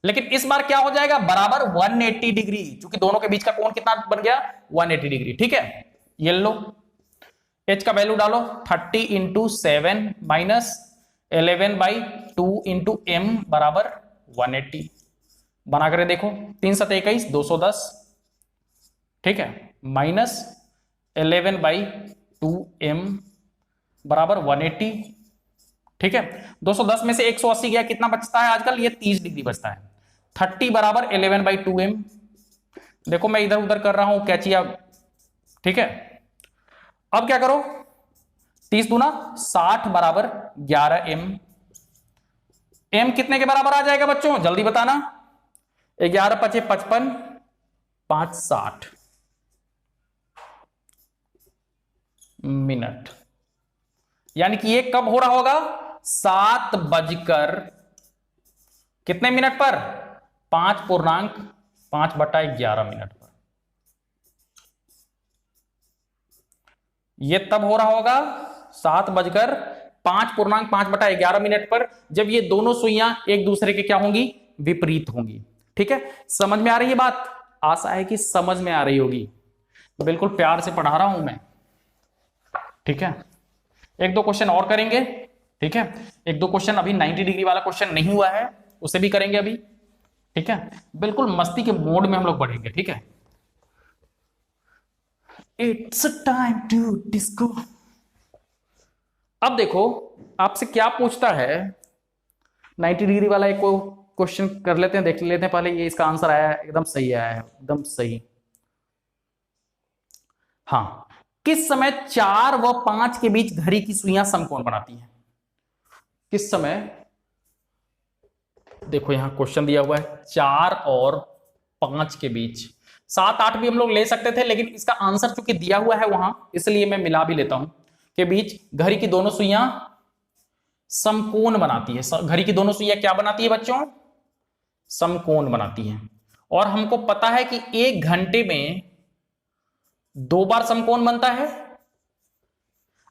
लेकिन इस बार क्या हो जाएगा, बराबर 180 डिग्री, क्योंकि दोनों के बीच का कोण कितना बन गया, 180 डिग्री। ठीक है, ये लो, h का वैल्यू डालो, 30 इंटू 7 माइनस 11/2 इंटू m बराबर 180। बना कर देखो, 3 7 21, 210। ठीक है, माइनस 11/2m बराबर 180। ठीक है, 210 में से 180 गया, कितना बचता है आजकल, ये 30 डिग्री बचता है। 30 बराबर 11/2m। देखो मैं इधर उधर कर रहा हूं कैचिया। ठीक है, अब क्या करो, 30 दूना 60 बराबर 11m। m कितने के बराबर आ जाएगा बच्चों, जल्दी बताना, 11 × 5 = 55, 5 60 मिनट। यानी कि ये कब हो रहा होगा, 7 बजकर कितने मिनट पर, 5.5/11 मिनट पर। ये तब हो रहा होगा 5:05/11 पर, जब ये दोनों सुइयां एक दूसरे के क्या होंगी, विपरीत होंगी। ठीक है, समझ में आ रही है बात? आशा है कि समझ में आ रही होगी, बिल्कुल प्यार से पढ़ा रहा हूं मैं। ठीक है, एक दो क्वेश्चन और करेंगे। ठीक है, एक दो क्वेश्चन, अभी 90 डिग्री वाला क्वेश्चन नहीं हुआ है, उसे भी करेंगे अभी। ठीक है, बिल्कुल मस्ती के मोड में हम लोग पढ़ेंगे। ठीक है, इट्स टाइम टू डिस्को। अब देखो आपसे क्या पूछता है, 90 डिग्री वाला एक को क्वेश्चन कर लेते हैं, देख लेते हैं पहले। ये इसका आंसर आया है, एकदम सही आया है, एकदम सही। हाँ, किस समय 4 व 5 के बीच घड़ी की सुइयां समकोण बनाती हैं? किस समय, देखो यहां क्वेश्चन दिया हुआ है 4 और 5 के बीच, 7 8 भी हम लोग ले सकते थे, लेकिन इसका आंसर चूंकि दिया हुआ है वहां, इसलिए मैं मिला भी लेता हूं के बीच घड़ी की दोनों सुइयां समकोण बनाती है। घड़ी की दोनों सुइयां क्या बनाती है बच्चों? समकोण बनाती है। और हमको पता है कि 1 घंटे में 2 बार समकोण बनता है।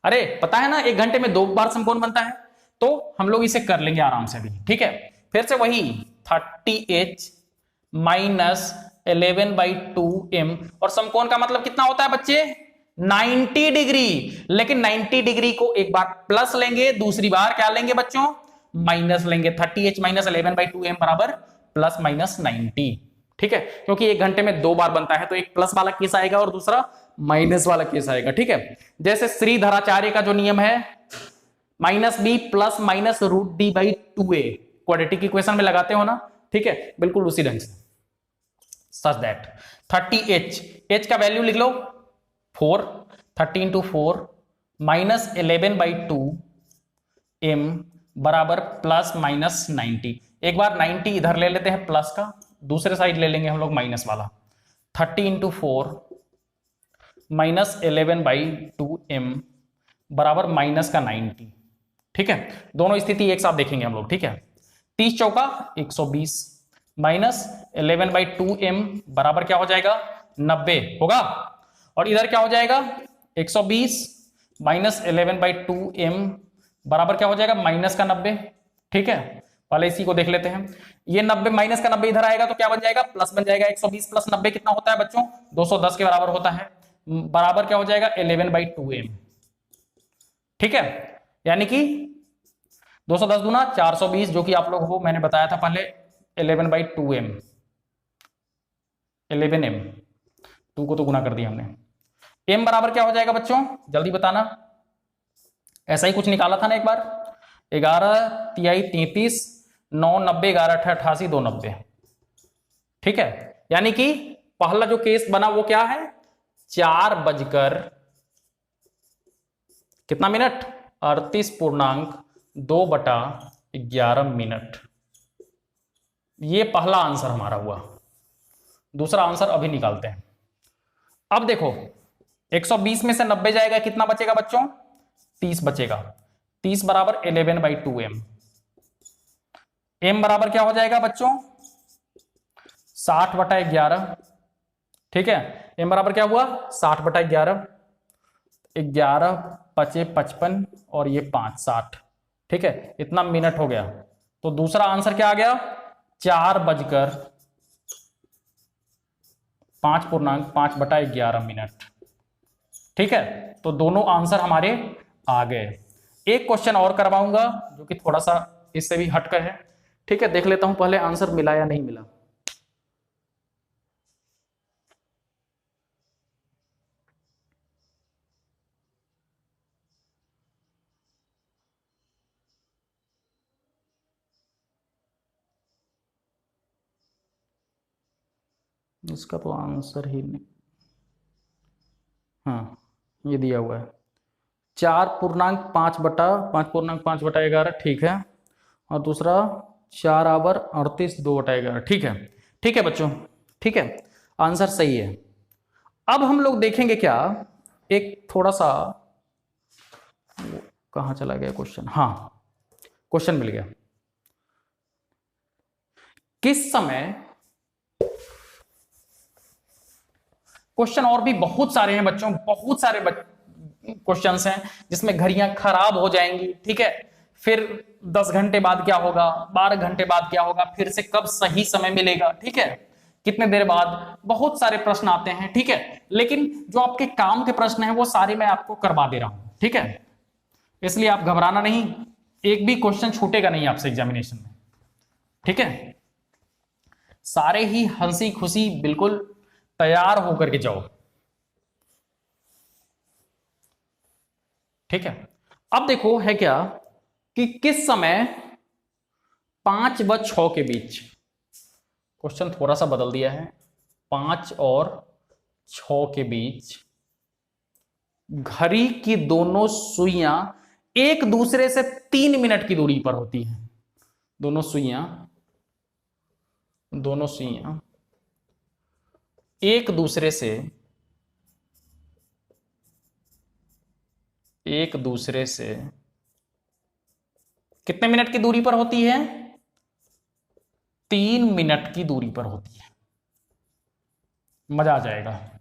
अरे पता है ना, 1 घंटे में 2 बार समकोण बनता है, तो हम लोग इसे कर लेंगे आराम से भी। ठीक है, फिर से वही 30h माइनस 11/2m, और समकोण का मतलब कितना होता है बच्चे? 90 डिग्री। लेकिन 90 डिग्री को एक बार प्लस लेंगे, दूसरी बार क्या लेंगे बच्चों? माइनस लेंगे। 30h माइनस 11/2m बराबर प्लस माइनस 90। ठीक है, क्योंकि 1 घंटे में 2 बार बनता है, तो एक प्लस वाला केस आएगा और दूसरा माइनस वाला केस आएगा। ठीक है, जैसे श्रीधराचार्य का जो नियम है, -b plus minus √d/2a, quadratic equation में लगाते हो ना। ठीक है, बिल्कुल उसी ढंग से। सच दैट 30h, h का वैल्यू लिख लो 4, 30 इंटू 4 माइनस 11/2m बराबर प्लस माइनस 90। एक बार 90 इधर ले लेते हैं प्लस का, दूसरे साइड ले लेंगे हम लोग माइनस वाला। 30 इंटू 4 माइनस 11/2m बराबर माइनस का 90। ठीक है, दोनों स्थिति एक साथ देखेंगे हम लोग। ठीक है, 30 चौका 120 माइनस 11/2m बराबर क्या हो जाएगा? 90 होगा। और इधर क्या हो जाएगा? 120 माइनस 11/2m बराबर क्या हो जाएगा? माइनस का 90। ठीक है, पहले इसी को देख लेते हैं। ये 90 माइनस का 90 इधर आएगा तो क्या बन जाएगा? प्लस बन जाएगा। 120 प्लस 90 कितना होता है बच्चों? 210 के बराबर होता है। बराबर क्या हो जाएगा? 11/2m। ठीक है, यानी कि 210 गुना 420, जो कि आप लोग को मैंने बताया था पहले 11/2m, 11m, 2 को तो गुना कर दिया हमने। m बराबर क्या हो जाएगा बच्चों? जल्दी बताना, ऐसा ही कुछ निकाला था ना एक बार। 11 तिहाई 33, 9 90, 11 88, 2 90। ठीक है, यानी कि पहला जो केस बना वो क्या है? 4 बजकर कितना मिनट? 38.2/11 मिनट। ये पहला आंसर हमारा हुआ। दूसरा आंसर अभी निकालते हैं। अब देखो 120 में से 90 जाएगा, कितना बचेगा बच्चों? 30 बचेगा। 30 बराबर 11/2m। m बराबर क्या हो जाएगा बच्चों? 60/11। ठीक है, m बराबर क्या हुआ? 60/11। 11 बचे 55 और ये 5 60। ठीक है, इतना मिनट हो गया। तो दूसरा आंसर क्या आ गया? 4 बजकर 5.5/11 मिनट। ठीक है, तो दोनों आंसर हमारे आ गए। एक क्वेश्चन और करवाऊंगा जो कि थोड़ा सा इससे भी हटकर है। ठीक है, देख लेता हूं पहले आंसर मिला या नहीं मिला। इसका तो आंसर ही नहीं, हाँ ये दिया हुआ है 4.5/5/11। ठीक है, और दूसरा 4/38 ठीक है। ठीक है बच्चों, ठीक है, आंसर सही है। अब हम लोग देखेंगे क्या, एक थोड़ा सा, कहां चला गया क्वेश्चन? हाँ, क्वेश्चन मिल गया। किस समय क्वेश्चन और भी बहुत सारे हैं बच्चों, बहुत सारे क्वेश्चंस हैं जिसमें घड़ियां खराब हो जाएंगी, ठीक है। फिर 10 घंटे बाद क्या होगा, 12 घंटे बाद क्या होगा, फिर से कब सही समय मिलेगा, ठीक है, कितने देर बाद, बहुत सारे प्रश्न आते हैं, ठीक है। लेकिन जो आपके काम के प्रश्न हैं वो सारे मैं आपको करवा दे रहा हूं, ठीक है। इसलिए आप घबराना नहीं, एक भी क्वेश्चन छूटेगा नहीं आपसे एग्जामिनेशन में, ठीक है। सारे ही हंसी खुशी बिल्कुल तैयार होकर के जाओ, ठीक है। अब देखो है क्या कि किस समय 5 व 6 के बीच, क्वेश्चन थोड़ा सा बदल दिया है, 5 और 6 के बीच घड़ी की दोनों सुइयां एक दूसरे से 3 मिनट की दूरी पर होती हैं। दोनों सुइयां एक दूसरे से कितने मिनट की दूरी पर होती है, 3 मिनट की दूरी पर होती है। मजा आ जाएगा।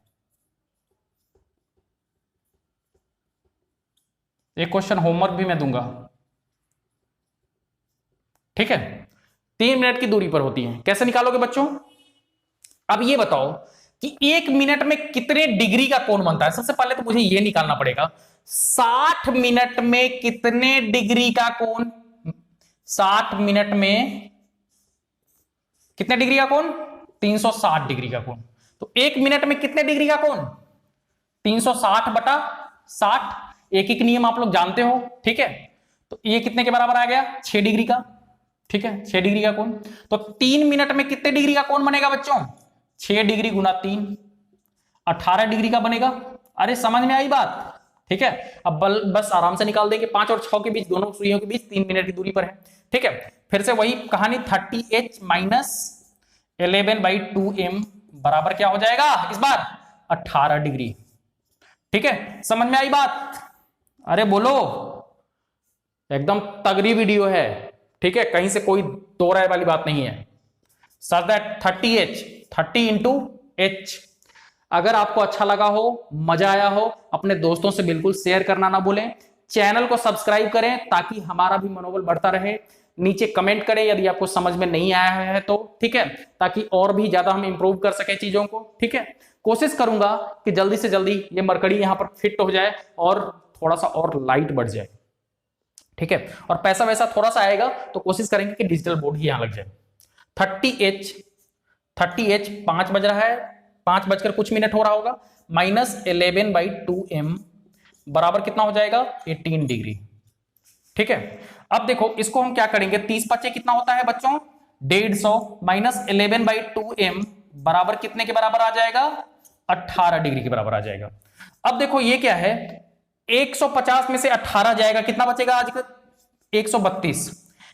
एक क्वेश्चन होमवर्क भी मैं दूंगा, ठीक है। 3 मिनट की दूरी पर होती है, कैसे निकालोगे बच्चों। अब ये बताओ कि 1 मिनट में कितने डिग्री का कोण बनता है। सबसे पहले तो मुझे ये निकालना पड़ेगा 60 मिनट में कितने डिग्री का कोण, 60 मिनट में कितने डिग्री का कोण, 360 डिग्री का कोण। तो 1 मिनट में कितने डिग्री का कोण, 360 बटा 60। एक एक नियम आप लोग जानते हो, ठीक है। तो ये कितने के बराबर आ गया, 6 डिग्री का, ठीक है, 6 डिग्री का कोण। तो 3 मिनट में कितने डिग्री का कोण बनेगा बच्चों, 6 डिग्री गुना 3, 18 डिग्री का बनेगा। अरे समझ में आई बात, ठीक है। अब बस आराम से निकाल देंगे, 5 और 6 के बीच, दोनों सुइयों के बीच 3 मिनट की दूरी पर है, ठीक है। फिर से वही कहानी, 30h माइनस 11/2m बराबर क्या हो जाएगा इस बार, 18 डिग्री, ठीक है। समझ में आई बात, अरे बोलो, एकदम तगड़ी वीडियो है, ठीक है, कहीं से कोई दो राय वाली बात नहीं है। Sir that 30h, 30 into h। अगर आपको अच्छा लगा हो, मजा आया हो, अपने दोस्तों से बिल्कुल शेयर करना ना भूलें। चैनल को सब्सक्राइब करें ताकि हमारा भी मनोबल बढ़ता रहे। नीचे कमेंट करें यदि आपको समझ में नहीं आया है तो, ठीक है, ताकि और भी ज्यादा हम इंप्रूव कर सके चीजों को, ठीक है। कोशिश करूंगा कि जल्दी से जल्दी ये मरकड़ी यहां पर फिट हो जाए और थोड़ा सा और लाइट बढ़ जाए, ठीक है। और पैसा वैसा थोड़ा सा आएगा तो कोशिश करेंगे कि डिजिटल बोर्ड ही यहां लग जाए। 30h 5 बज रहा है, 5 बजकर कुछ मिनट हो रहा होगा, माइनस 11/2m बराबर कितना हो जाएगा, 18 डिग्री, ठीक है। अब देखो इसको हम क्या करेंगे, 30×5 कितना होता है बच्चों, 150, माइनस 11/2m बराबर कितने के बराबर आ जाएगा, 18 डिग्री के बराबर आ जाएगा। अब देखो ये क्या है, 150 में से 18 जाएगा, कितना बचेगा आजकल, 132।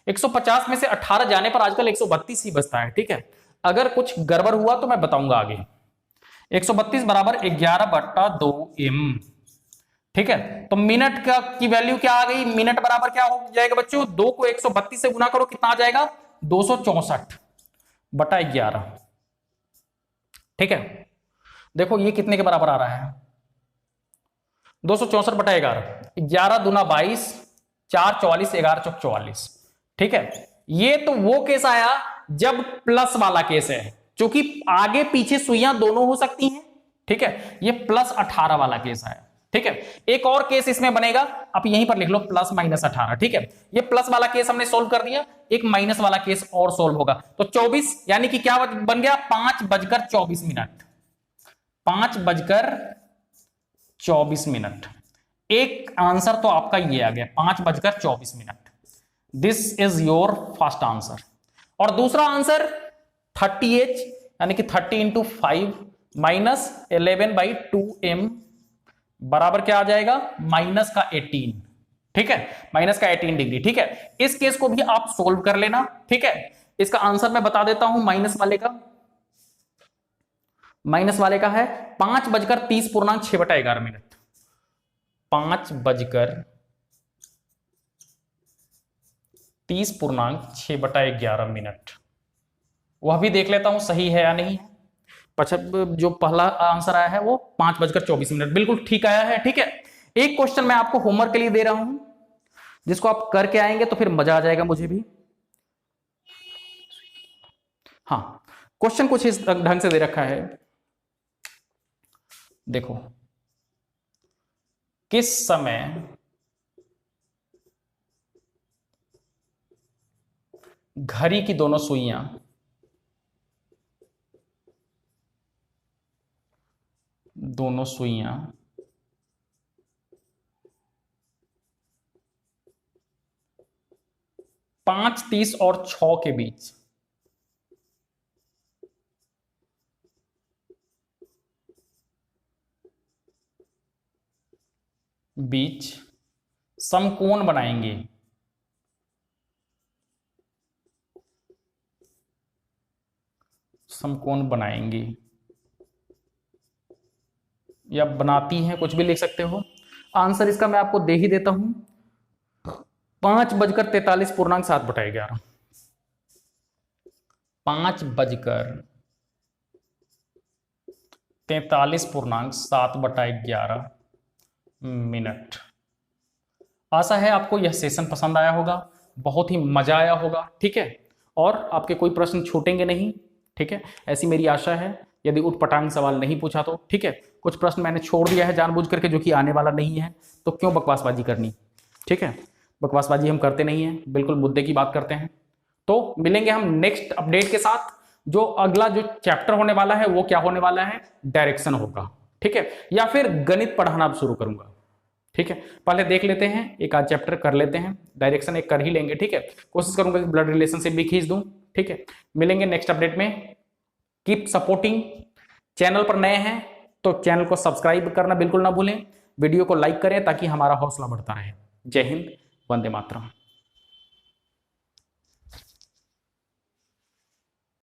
150 में से 18 जाने पर आजकल 132 ही बचता है, ठीक है। अगर कुछ गड़बड़ हुआ तो मैं बताऊंगा आगे। 132 बराबर 11/2m, ठीक है। तो मिनट का की वैल्यू क्या आ गई, मिनट बराबर क्या हो जाएगा बच्चों, 2 को 132 से गुना करो, कितना आ जाएगा, 264/11, ठीक है। देखो ये कितने के बराबर आ रहा है, 264/11, 11 दूना 22, 4 44, 11 चौक 44, ठीक है। ये तो वो केस आया जब प्लस वाला केस है, क्योंकि आगे पीछे सुइयां दोनों हो सकती हैं, ठीक है। ये +18 वाला केस आया, ठीक है। एक और केस इसमें बनेगा, आप यहीं पर लिख लो +-18, ठीक है। ये प्लस वाला केस हमने सोल्व कर दिया, एक माइनस वाला केस और सोल्व होगा। तो 24 यानी कि क्या बन गया, 5:24, 5:24। एक आंसर तो आपका ये आ गया, 5:24। This is your first answer. और दूसरा आंसर 30h यानी कि 30 इंटू 5 माइनस 11/2m बराबर क्या आ जाएगा, -18, ठीक है, -18 डिग्री, ठीक है। इस केस को भी आप सोल्व कर लेना, ठीक है। इसका आंसर मैं बता देता हूं, माइनस वाले का है 5:30.6/11, 5:30.6/11। वह भी देख लेता हूं सही है या नहीं। जो पहला आंसर आया है वो 5:24, बिल्कुल ठीक आया है। ठीक है, एक क्वेश्चन मैं आपको होमवर्क के लिए दे रहा हूं, जिसको आप करके आएंगे तो फिर मजा आ जाएगा मुझे भी। हाँ, क्वेश्चन कुछ इस ढंग से दे रखा है, देखो, किस समय घड़ी की दोनों सुइयां 5:30 और 6 के बीच समकोण बनाएंगे। समकोण बनाएंगे या बनाती हैं, कुछ भी लिख सकते हो। आंसर इसका मैं आपको दे ही देता हूं, 5:43.7/11। 5:43.7/11। आशा है आपको यह सेशन पसंद आया होगा, बहुत ही मजा आया होगा। ठीक है, और आपके कोई प्रश्न छूटेंगे नहीं। ठीक है, ऐसी मेरी आशा है। यदि उटपटांग सवाल नहीं पूछा तो ठीक है, कुछ प्रश्न मैंने छोड़ दिया है जानबूझ करके जो कि आने वाला नहीं है, तो क्यों बकवासबाजी करनी। ठीक है, बकवासबाजी हम करते नहीं है, बिल्कुल मुद्दे की बात करते हैं। तो मिलेंगे हम नेक्स्ट अपडेट के साथ। जो अगला जो चैप्टर होने वाला है वो क्या होने वाला है, डायरेक्शन होगा। ठीक है, या फिर गणित पढ़ाना अब शुरू करूंगा। ठीक है, पहले देख लेते हैं, एक आध चैप्टर कर लेते हैं, डायरेक्शन एक कर ही लेंगे। ठीक है, कोशिश करूंगा कि ब्लड रिलेशनशिप भी खींच दूं। ठीक है, मिलेंगे नेक्स्ट अपडेट में। Keep supporting. चैनल पर नए हैं तो चैनल को सब्सक्राइब करना बिल्कुल ना भूलें, वीडियो को लाइक करें ताकि हमारा हौसला बढ़ता रहे। जय हिंद, वंदे मातरम।